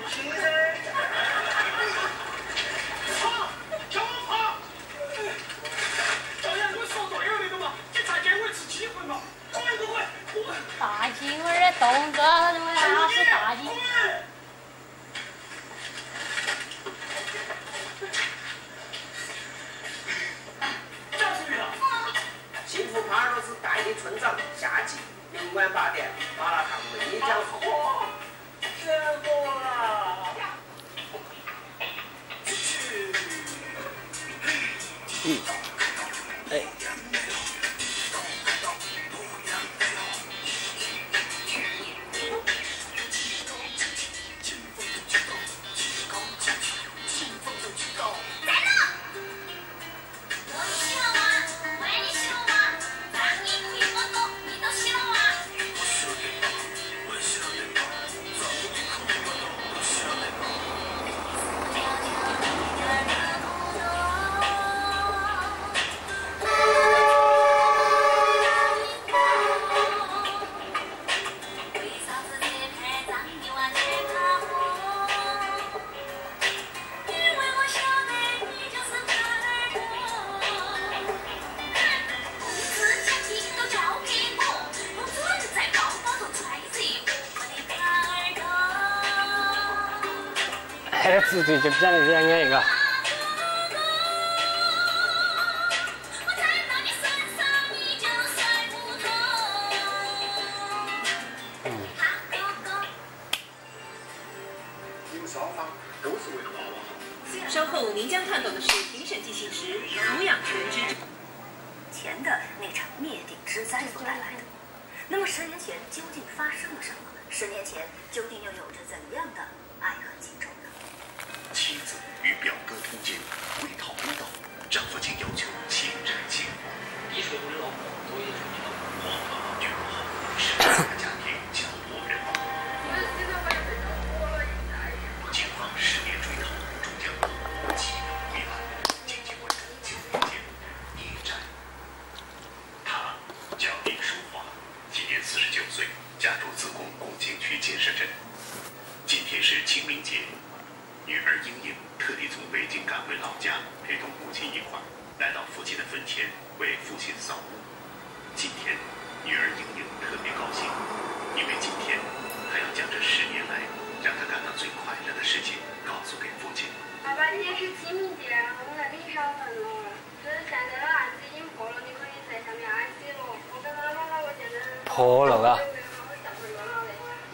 心噻。跑，叫我跑！导演，我说对了那个嘛，你再给我一次机会嘛！快！大鸡尾的动作，那是大鸡。幸福帕罗斯代理村长夏季，明晚8点，麻辣烫为你讲述。结果了。哎。这字对就比较那边一个。双方都是为了娃娃好。稍后您将看到的是评审进行时抚养权之前的那场灭顶之灾所带来的。那么10年前究竟发生了什么？10年前究竟又有着怎样的爱恨情仇呢？妻子与表哥通奸，为讨公道，丈夫竟要求亲人亲活。你说我的老婆多也是你老婆。黄妈妈绝不好，使这个家庭家破人亡。警方10年追逃，终将破获7人归案。紧急关注9年间孽债。他叫李淑华，今年49岁，家住自贡共青区建设镇。今天是清明节。女儿英英特地从北京赶回老家，陪同母亲一块儿来到父亲的坟前为父亲扫墓。今天，女儿英英特别高兴，因为今天她要将这10年来让她感到最快乐的事情告诉给父亲。爸爸，今天是清明节，我们来给你烧坟了。就是现在的案子已经破了，你可以在下面安息了。我跟妈妈我现在破了啊！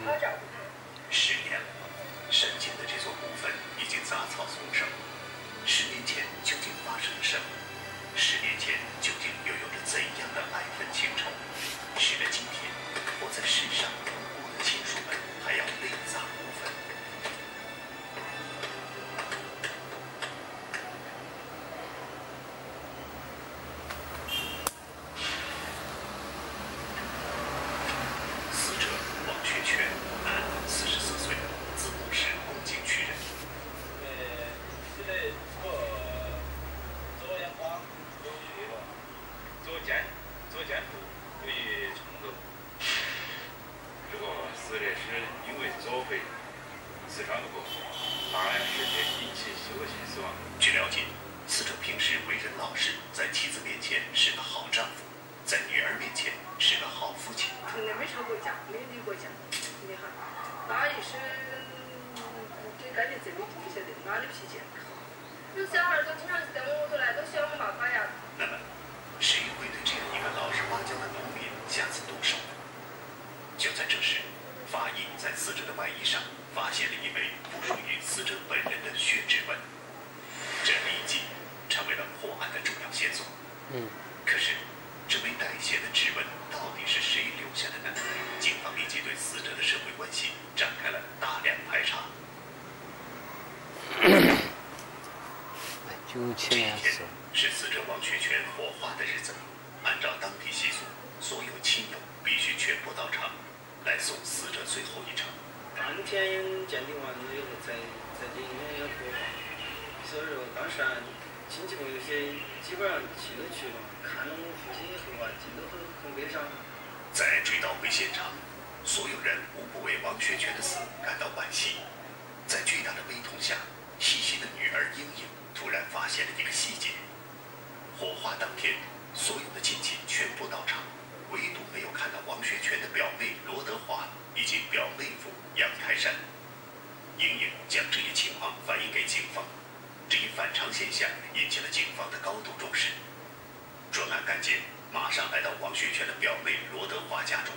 好照顾他。10年了，山间的这座古坟已经杂草丛生。10年前究竟发生了什么？10年前究竟又有着怎样的爱恨情仇，使得今天活在世上度过的亲属们还要泪洒古坟？死者王学全，男，44岁，自贡市共青区人。左肩部有一冲头，如果死的是因为左肺刺伤过，当然是得引起休息死亡。据了解，死者平时为人老实，在妻子面前是个好丈夫，在女儿面前是个好父亲。从来没吵过架，没离过架，厉害。他也是给干的这个不晓得，他的脾气很好。有小孩都经常在我屋头来，都喜欢骂他呀。那么，谁会对这样一个老实巴交的农民下此毒手？就在这时，法医在死者的外衣上发现了一枚不属于死者本人的血指纹，这立即成为了破案的重要线索。可是，这枚带血的指纹到底是谁留下的呢？警方立即对死者的社会关系展开了大量排查。这一天是死者王学全火化的日子，按照当地习俗，所有亲友必须全部到场，来送死者最后一程。当天鉴定完以后才进医院要火化，所以说当时亲戚朋友些基本上气都去了，看到我父亲以后心都很悲伤。在追悼会现场，所有人无不为王学全的死感到惋惜。在莹莹将这一情况反映给警方，这一反常现象引起了警方的高度重视。专案干警马上来到王学全的表妹罗德华家中。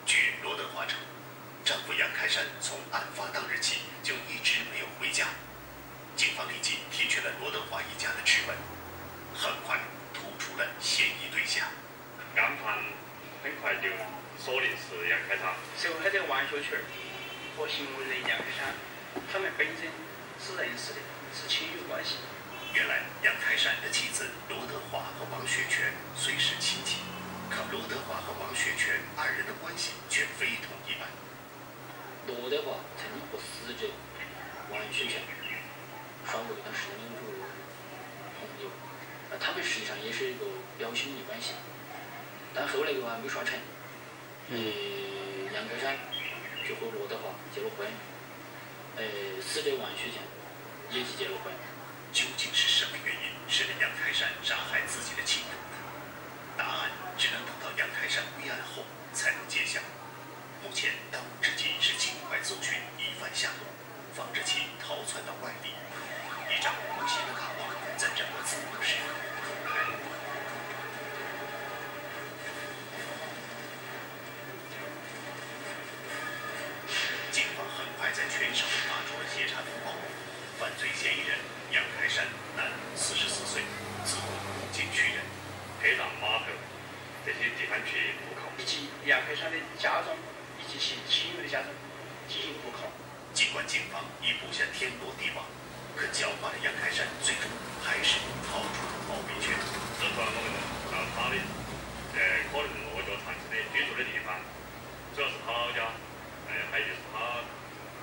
据罗德华称，丈夫杨开山从案发当日起就一直没有回家。警方立即提取了罗德华一家的指纹，很快突出了嫌疑对象。案犯很快就锁定是杨开山。受害者王学全和行为人杨开山，他们本身是认识的，是亲友关系。原来杨开山的妻子罗德华和王学全虽是亲戚，可罗德华和王学全二人的关系却非同一般。罗德华曾经和死者王学全耍过一段时间的朋友，他们实际上也是一个表兄弟关系，但后来的话没耍成。杨开山就和罗德华结了婚，死者王学全也是结了婚。究竟是什么原因使得杨开山杀害自己的亲友？答案只能等到杨开山归案后才能揭晓。目前当务之急是尽快搜寻疑犯下落，防止其逃窜到外地。一张无形的卡网在整个自由时。警方很快在全省发出了协查通报，犯罪嫌疑人杨开山，男，44岁，自贡古井区人，配上码头这些地方去布控，以及杨开山的家中以及其亲友的家中进行布控。尽管警方已布下天罗地网，可狡猾的杨开山最终还是逃出了包围圈。这段我们到他的可能落脚长期的居住的地方，主要是他老家，还有就是他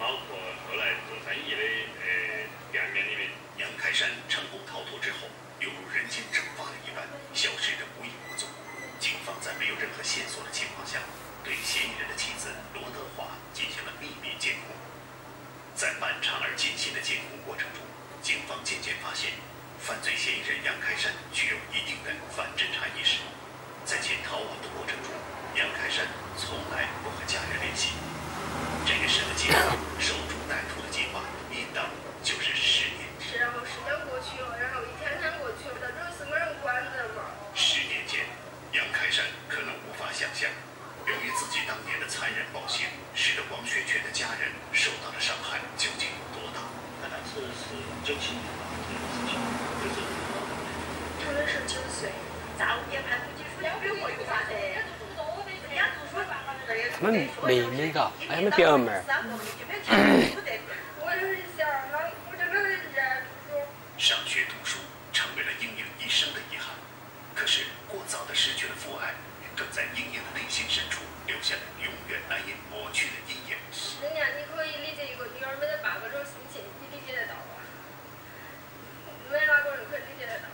老婆后来做生意的店面里面。杨开山成功逃脱之后，犹如人间蒸发了一般，消失得无影无踪。警方在没有任何线索的情况下，对嫌疑人的妻子罗德华进行了秘密监控。在漫长而艰辛的监控过程中，警方渐渐发现，犯罪嫌疑人杨开山具有一定的反侦查意识。在其逃亡的过程中，杨开山从来不和家人联系。这个使得警方守株待兔的计划应当就是10年。是，然后时间过去了，然后一天天过去了，但就是没人管着嘛。10年前，杨开山可能无法想象，由于自己当年的残忍暴行，使得王学全的家人受到的伤害究竟有多大。那当时是97年吧，这个事情就是他们是9岁，在我们也判处技术，比我有啥的？他们妹妹嘎，还有表妹儿。我就是想，我真的很认输。上学读书成为了英英一生的遗憾，可是过早的失去了父爱，更在英英的内心深处留下了永远难以抹去的阴影。10年，你可以理解一个女儿没得爸爸这种心情，你理解得到吧？没哪个人可以理解得到。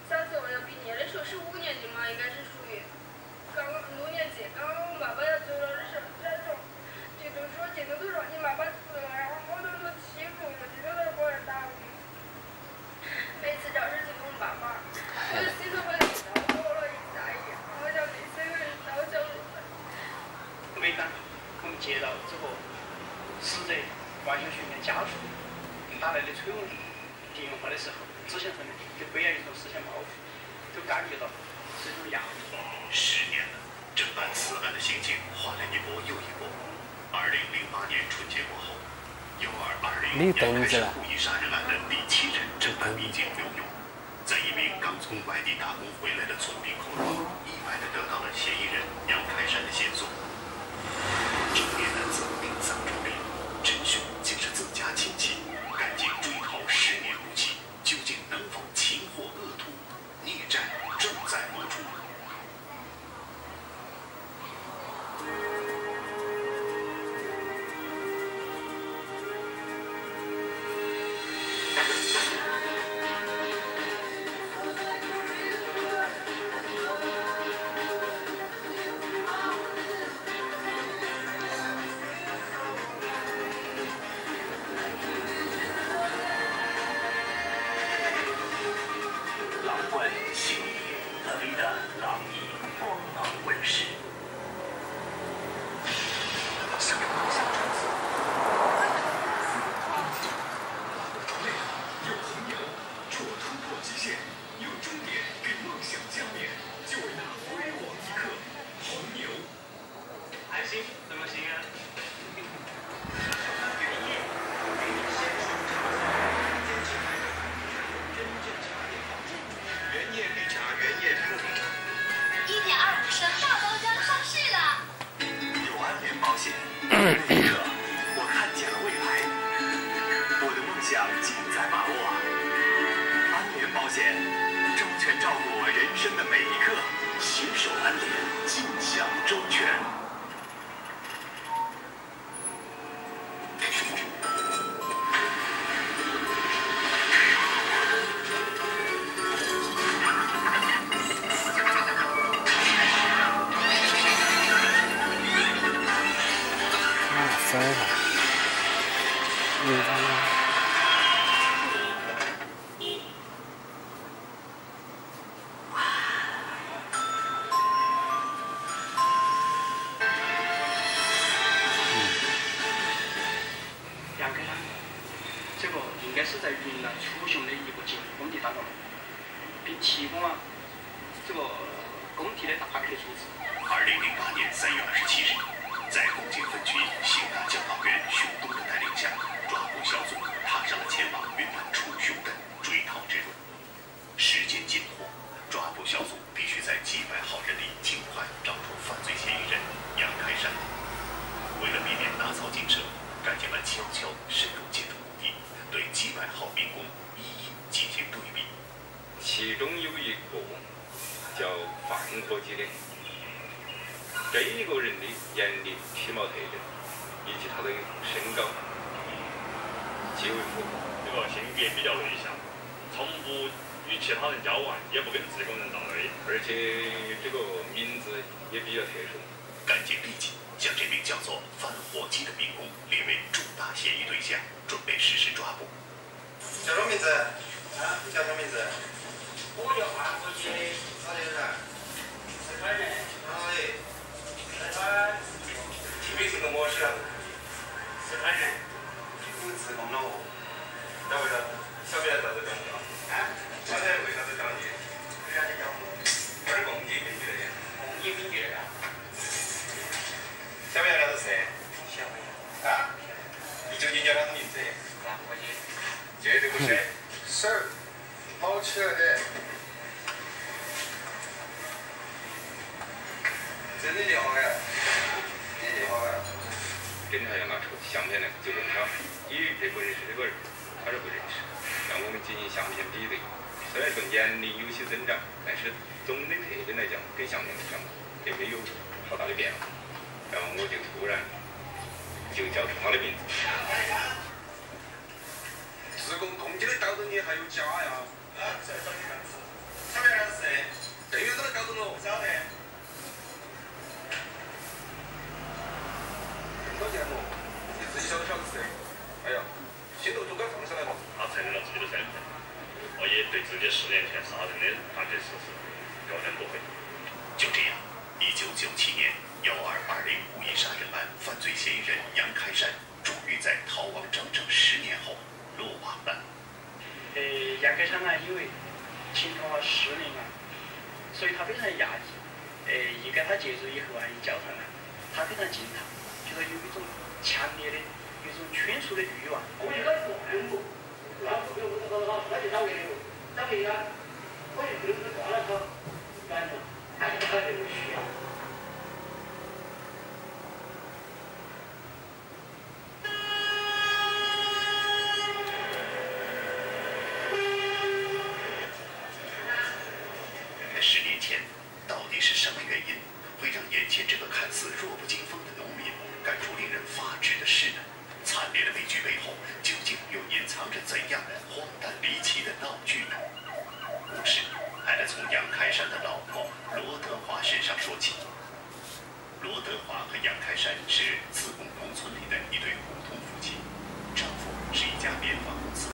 小时候要毕业的时候是5年级嘛，应该是属于刚6年级，刚我爸爸要走了的时候，镜头都说你爸爸死了，然后好多人都欺负我，就有点把人打我。每次只要是见到我爸爸，我就心头会着了一下一样，好像被谁给烧焦了。每当我们接到之后，死者王学全的家属打来的催问电话的时候，之前他们就背了一种思想包袱，就感觉到是一种压力。10年了，侦办此案的刑警换了一波又一波。2008年春节过后，1220杨开山故意杀人案的第7任侦办民警刘勇，在一名刚从外地打工回来的村民口中，意外地得到了嫌疑人杨开山的线索。中年男子命丧dru地，真凶竟是自家亲戚，赶紧追逃10年无期，究竟能否擒获恶徒？孽债正在播出。享尽在把握。安联保险，周全照顾人生的每一刻，携手安联，尽享周全。分了，杨科长，这个应该是在云南楚雄的一个建工地当中，并提供了这个工地的大概数字。2008年3月27日，在红景分区刑大教导员熊东的带领下，抓捕小组踏上了前往云南楚雄的追逃之路。时间紧迫，抓捕小组必须在几百号人力尽快找出犯罪嫌疑人杨开山。为了避免打草惊蛇，战警们悄悄深入建筑工地，对几百号民工一一进行对比。其中有一个叫范和基的，这一个人的年龄、体貌特征以及他的身高极为符合。这个性格比较内向，从不与其他人交往，也不跟自贡人闹对，而且这个名字也比较特殊。干警立即将这名叫做范火基的民工列为重大嫌疑对象，准备实施抓捕。叫什么名字？啊，你叫什么名字？我叫范国基，哪里人？四川人。哪里？四川。听没听过我是？四川人。你们自贡了哦？咋回事？晓不晓得啥子讲你啊？啊？晓得为啥子讲你？为啥子讲我？哪儿蹦迪编剧的？蹦迪编剧的。晓不晓得他是谁？晓得。啊？你究竟叫啥子名字？范国基。这个是手跑起来的。真的电话呀？你电话呀？侦查要拿出相片来，就问他，你认不认识这个人？他说不认识。让我们进行相片比对，虽然说年龄有些增长，但是总的特征来讲跟相片上也没有好大的变化。然后我就突然就叫出他的名字。自贡攻击的搞到你还有家呀？啊，在找你干子。晓不晓得他是谁？这个都能搞到我。晓得。多见我，你自己晓不晓得是谁？哎呀，心头都该放下来了。他承认了自己的身份，我也对自己10年前杀人的犯罪事实表认不讳。就这样，1997年12205一杀人案犯罪嫌疑人杨开山终于在逃亡整整10年后落网了。杨开山呢，因为情逃了10年啊，所以他非常的压抑。一跟他接触以后啊，一交谈呢，他非常惊叹，觉得有一种强烈的、一种劝说的欲望。我应该做任务，然后他就找别人，找别人，我就就是挂了他，然后他就他这个需要。10年前，到底是什么原因会让眼前这个看似弱不禁风的农民干出令人发指的事呢？惨烈的悲剧背后，究竟又隐藏着怎样荒诞离奇的闹剧呢？故事还得从杨开山的老婆罗德华身上说起。罗德华和杨开山是自贡农村里的一对普通夫妻，丈夫是一家棉纺公司